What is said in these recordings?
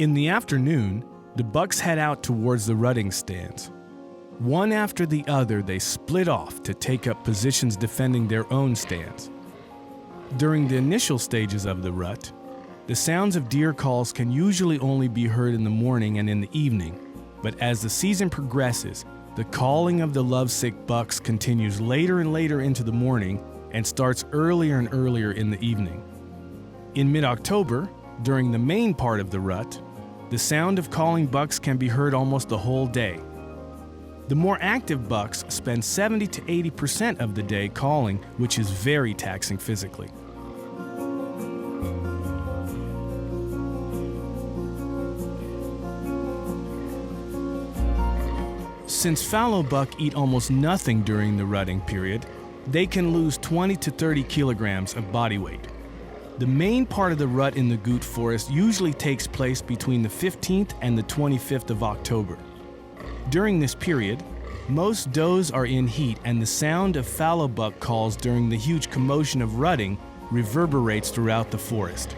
In the afternoon, the bucks head out towards the rutting stands. One after the other, they split off to take up positions defending their own stands. During the initial stages of the rut, the sounds of deer calls can usually only be heard in the morning and in the evening, but as the season progresses, the calling of the lovesick bucks continues later and later into the morning and starts earlier and earlier in the evening. In mid-October, during the main part of the rut, the sound of calling bucks can be heard almost the whole day. The more active bucks spend 70 to 80% of the day calling, which is very taxing physically. Since fallow buck eat almost nothing during the rutting period, they can lose 20 to 30 kilograms of body weight. The main part of the rut in the Goot Forest usually takes place between the 15th and the 25th of October. During this period, most does are in heat and the sound of fallow buck calls during the huge commotion of rutting reverberates throughout the forest.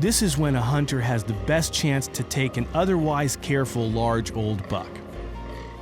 This is when a hunter has the best chance to take an otherwise careful large old buck.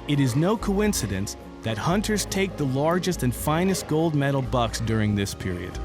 It is no coincidence that hunters take the largest and finest gold medal bucks during this period.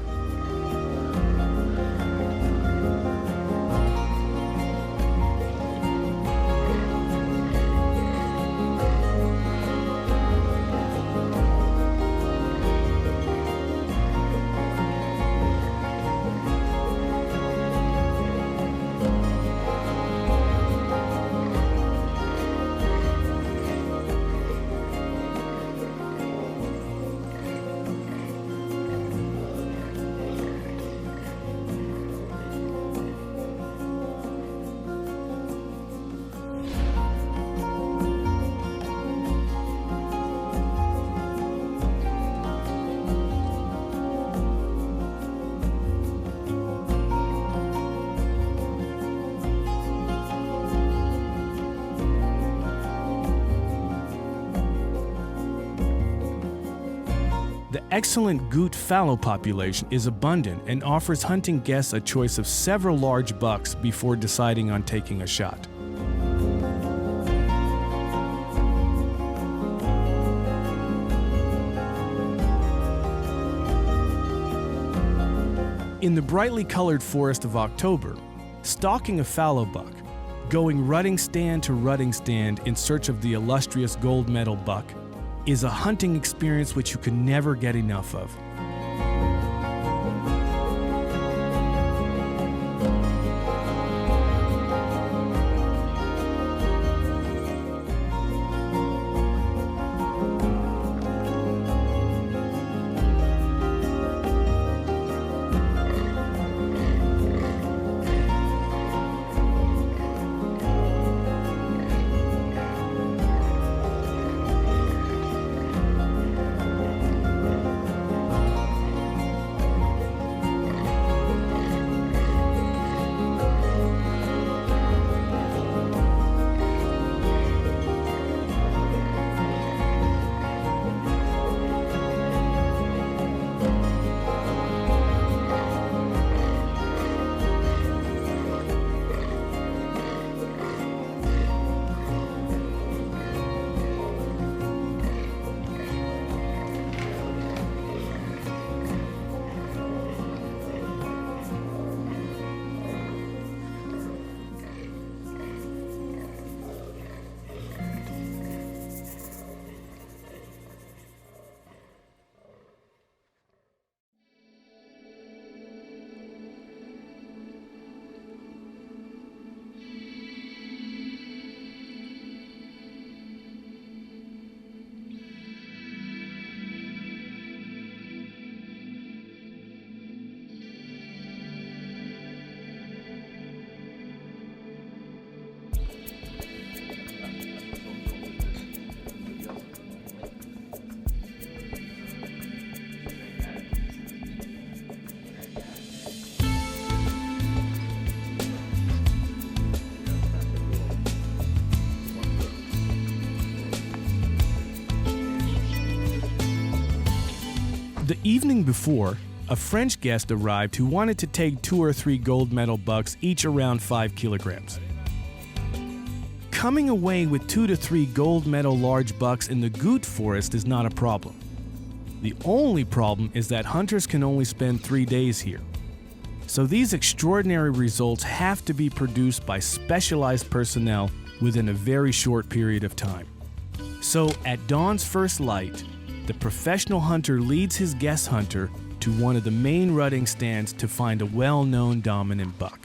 The excellent Goot fallow population is abundant and offers hunting guests a choice of several large bucks before deciding on taking a shot. In the brightly colored forest of October, stalking a fallow buck, going rutting stand to rutting stand in search of the illustrious gold medal buck, is a hunting experience which you can never get enough of. The evening before, a French guest arrived who wanted to take 2 or 3 gold medal bucks, each around 5 kilograms. coming away with 2 to 3 gold medal large bucks in the goot forest is not a problem. The only problem is that hunters can only spend 3 days here. So these extraordinary results have to be produced by specialized personnel within a very short period of time. So at dawn's first light, the professional hunter leads his guest hunter to one of the main rutting stands to find a well-known dominant buck.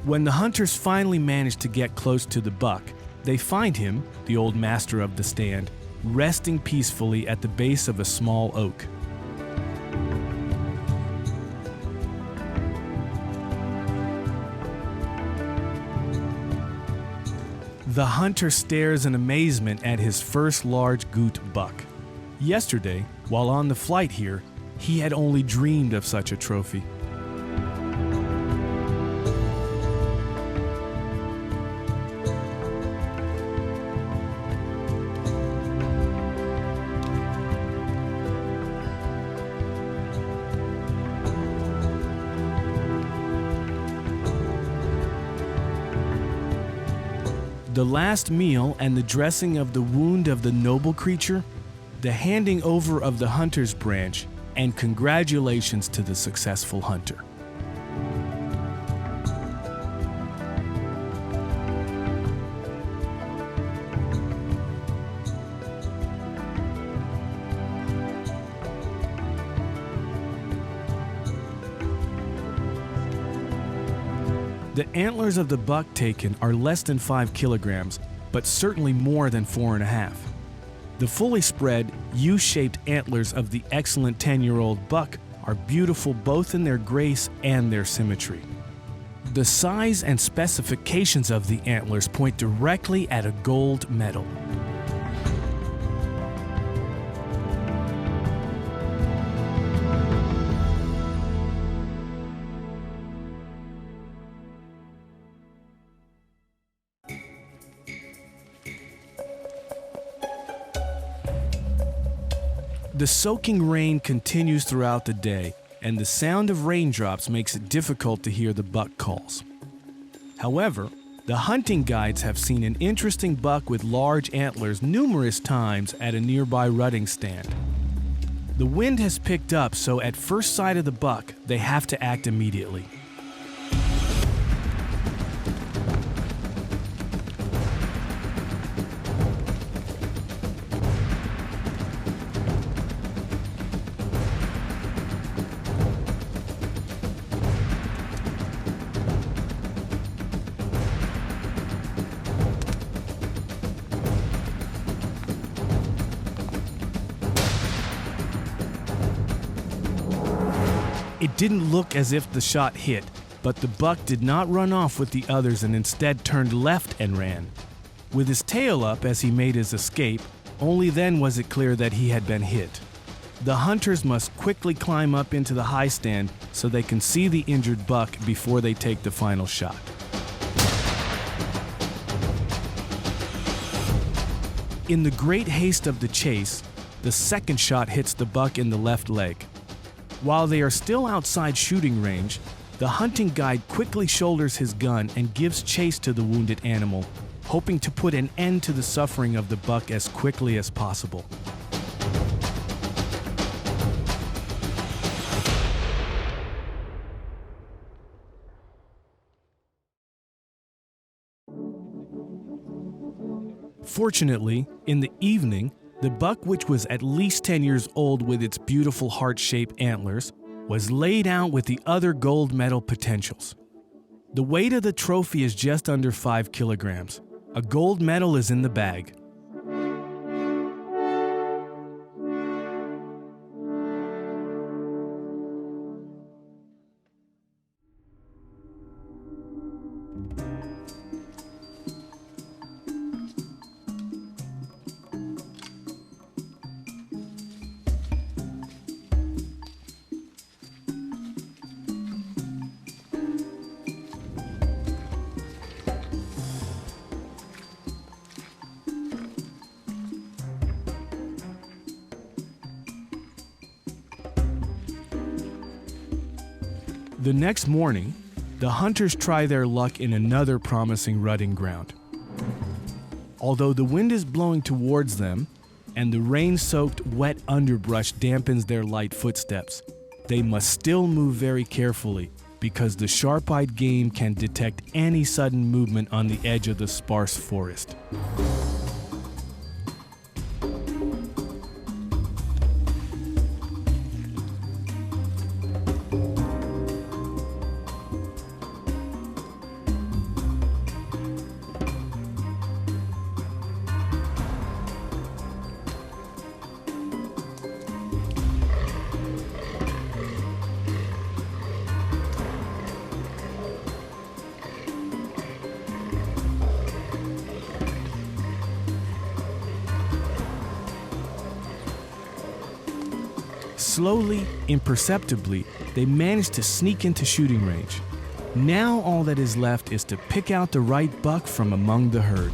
When the hunters finally manage to get close to the buck, they find him, the old master of the stand, resting peacefully at the base of a small oak. The hunter stares in amazement at his first large goot buck. Yesterday, while on the flight here, he had only dreamed of such a trophy. The last meal and the dressing of the wound of the noble creature, the handing over of the hunter's branch, and congratulations to the successful hunter. The antlers of the buck taken are less than 5 kilograms, but certainly more than 4.5. The fully spread, U-shaped antlers of the excellent 10-year-old buck are beautiful both in their grace and their symmetry. The size and specifications of the antlers point directly at a gold medal. The soaking rain continues throughout the day, and the sound of raindrops makes it difficult to hear the buck calls. However, the hunting guides have seen an interesting buck with large antlers numerous times at a nearby rutting stand. The wind has picked up, so at first sight of the buck, they have to act immediately. It didn't look as if the shot hit, but the buck did not run off with the others and instead turned left and ran. With his tail up as he made his escape, only then was it clear that he had been hit. The hunters must quickly climb up into the high stand so they can see the injured buck before they take the final shot. In the great haste of the chase, the second shot hits the buck in the left leg. While they are still outside shooting range, the hunting guide quickly shoulders his gun and gives chase to the wounded animal, hoping to put an end to the suffering of the buck as quickly as possible. Fortunately, in the evening, the buck, which was at least 10 years old with its beautiful heart-shaped antlers, was laid out with the other gold medal potentials. The weight of the trophy is just under 5 kilograms. A gold medal is in the bag. The next morning, the hunters try their luck in another promising rutting ground. Although the wind is blowing towards them and the rain-soaked wet underbrush dampens their light footsteps, they must still move very carefully because the sharp-eyed game can detect any sudden movement on the edge of the sparse forest. Slowly, imperceptibly, they manage to sneak into shooting range. Now all that is left is to pick out the right buck from among the herd.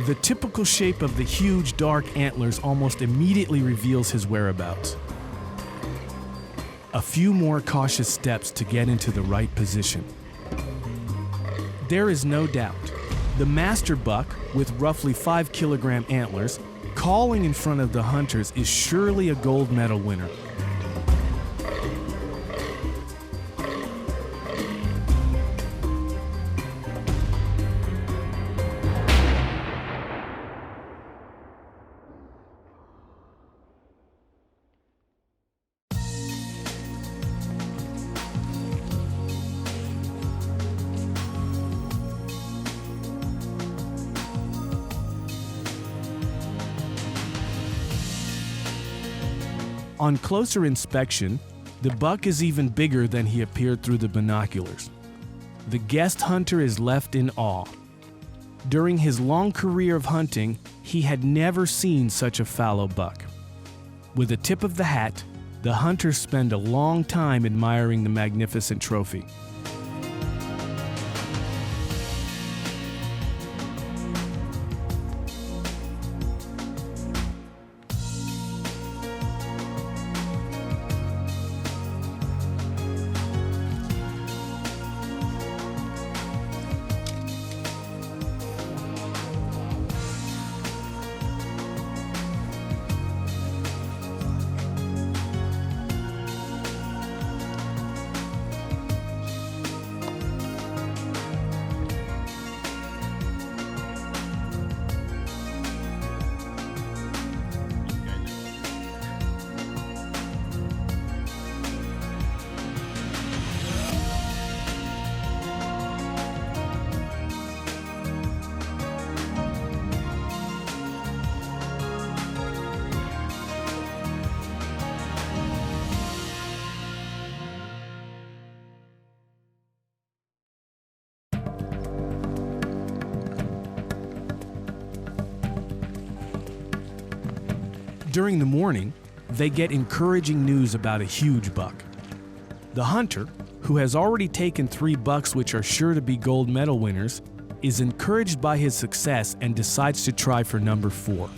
The typical shape of the huge dark antlers almost immediately reveals his whereabouts. A few more cautious steps to get into the right position. There is no doubt. The master buck, with roughly 5 kilogram antlers, calling in front of the hunters is surely a gold medal winner. On closer inspection, the buck is even bigger than he appeared through the binoculars. The guest hunter is left in awe. During his long career of hunting, he had never seen such a fallow buck. With a tip of the hat, the hunters spend a long time admiring the magnificent trophy. During the morning, they get encouraging news about a huge buck. The hunter, who has already taken 3 bucks which are sure to be gold medal winners, is encouraged by his success and decides to try for number 4.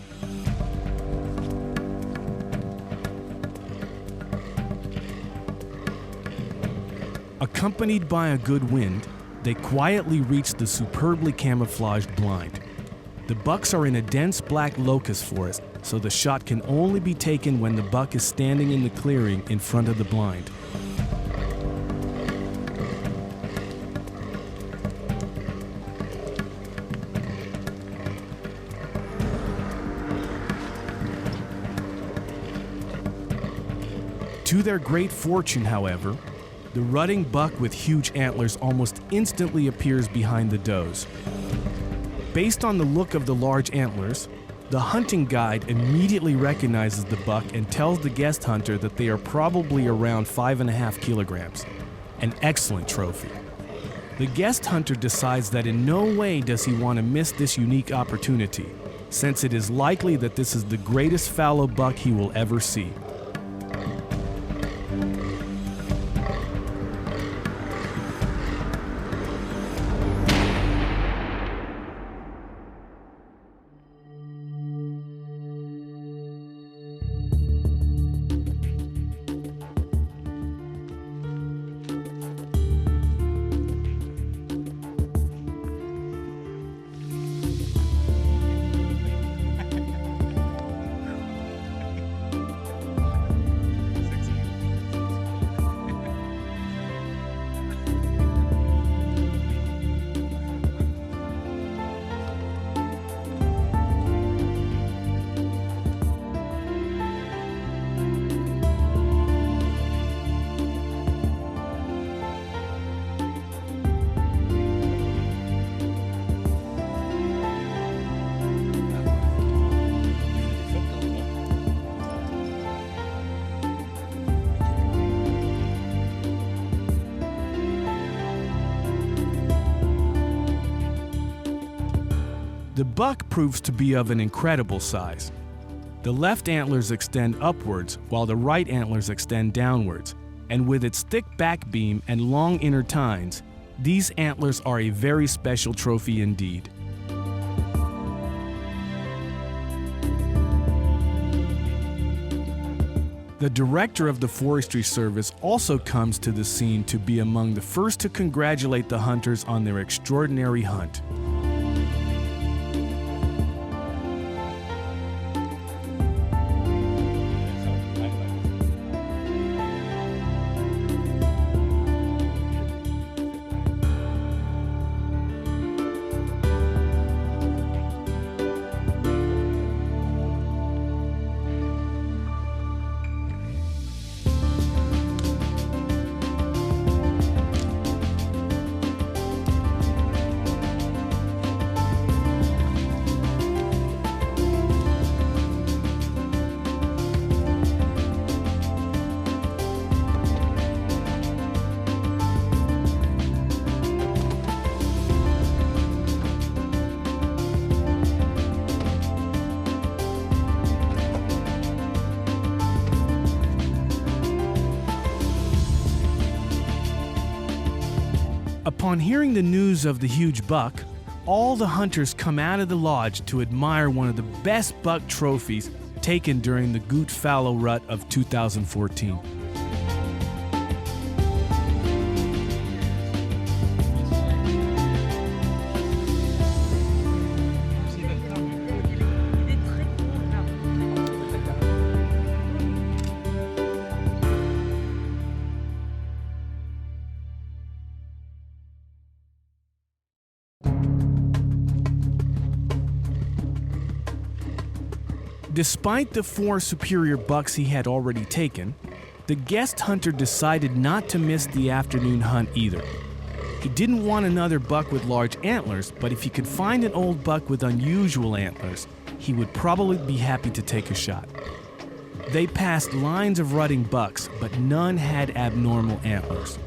Accompanied by a good wind, they quietly reach the superbly camouflaged blind. The bucks are in a dense black locust forest, so the shot can only be taken when the buck is standing in the clearing in front of the blind. To their great fortune, however, the rutting buck with huge antlers almost instantly appears behind the does. Based on the look of the large antlers, the hunting guide immediately recognizes the buck and tells the guest hunter that they are probably around 5.5 kilograms, an excellent trophy. The guest hunter decides that in no way does he want to miss this unique opportunity, since it is likely that this is the greatest fallow buck he will ever see. The buck proves to be of an incredible size. The left antlers extend upwards while the right antlers extend downwards, and with its thick back beam and long inner tines, these antlers are a very special trophy indeed. The director of the Forestry Service also comes to the scene to be among the first to congratulate the hunters on their extraordinary hunt. Upon hearing the news of the huge buck, all the hunters come out of the lodge to admire one of the best buck trophies taken during the Goot Fallow rut of 2014. Despite the 4 superior bucks he had already taken, the guest hunter decided not to miss the afternoon hunt either. He didn't want another buck with large antlers, but if he could find an old buck with unusual antlers, he would probably be happy to take a shot. They passed lines of rutting bucks, but none had abnormal antlers.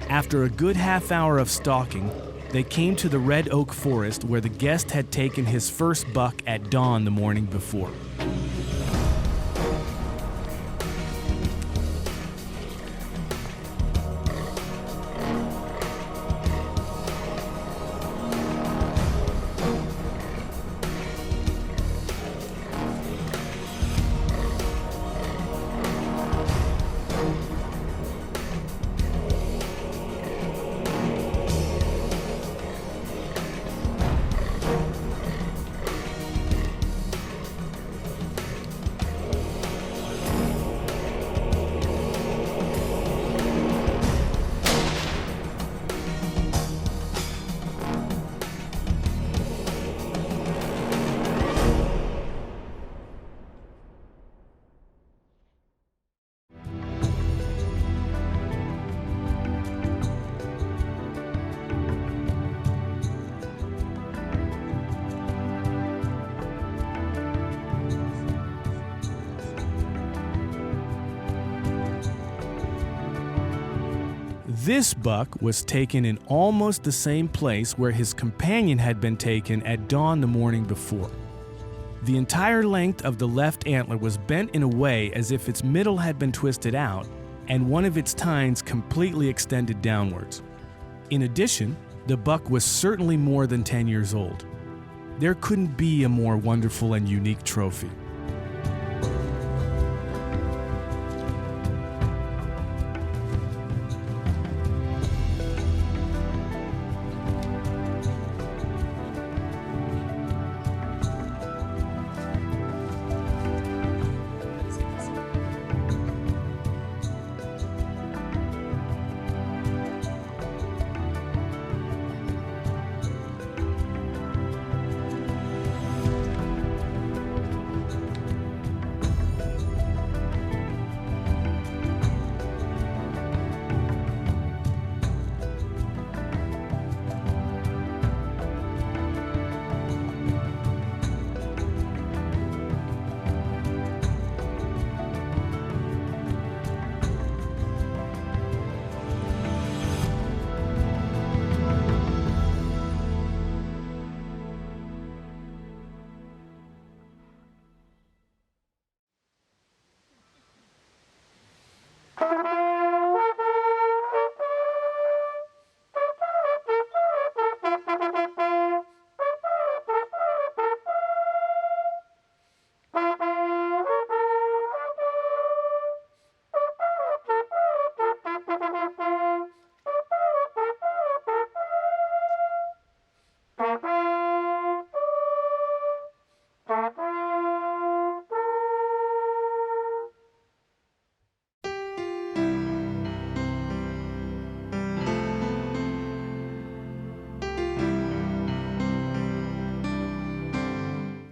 After a good half hour of stalking, they came to the red oak forest where the guest had taken his first buck at dawn the morning before. This buck was taken in almost the same place where his companion had been taken at dawn the morning before. The entire length of the left antler was bent in a way as if its middle had been twisted out, and one of its tines completely extended downwards. In addition, the buck was certainly more than 10 years old. There couldn't be a more wonderful and unique trophy.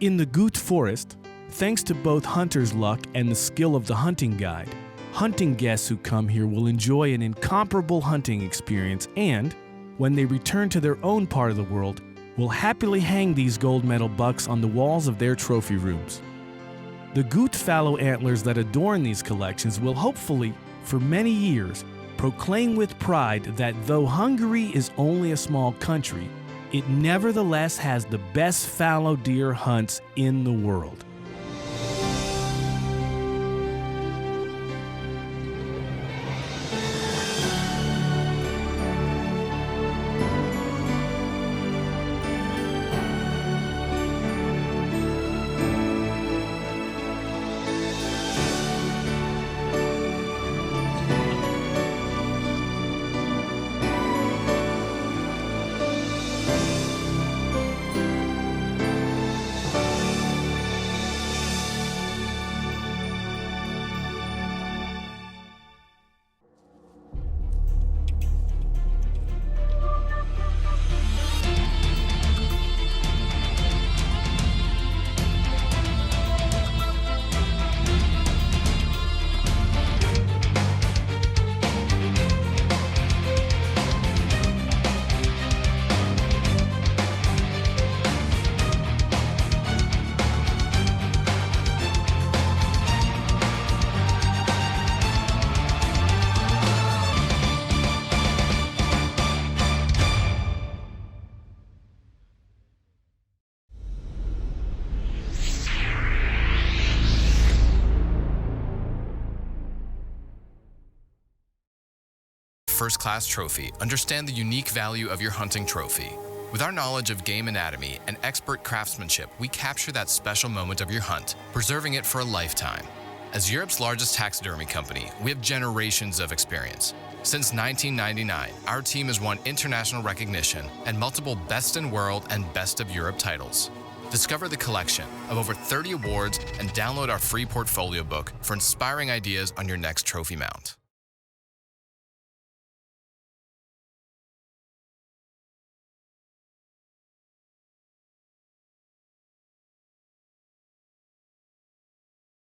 In the Goot Forest, thanks to both hunter's luck and the skill of the hunting guide, hunting guests who come here will enjoy an incomparable hunting experience and, when they return to their own part of the world, will happily hang these gold medal bucks on the walls of their trophy rooms. The Goot fallow antlers that adorn these collections will hopefully, for many years, proclaim with pride that though Hungary is only a small country, it nevertheless has the best fallow deer hunts in the world. First-class trophy, understand the unique value of your hunting trophy. With our knowledge of game anatomy and expert craftsmanship, we capture that special moment of your hunt, preserving it for a lifetime. As Europe's largest taxidermy company, we have generations of experience. Since 1999, our team has won international recognition and multiple Best in World and Best of Europe titles. Discover the collection of over 30 awards and download our free portfolio book for inspiring ideas on your next trophy mount.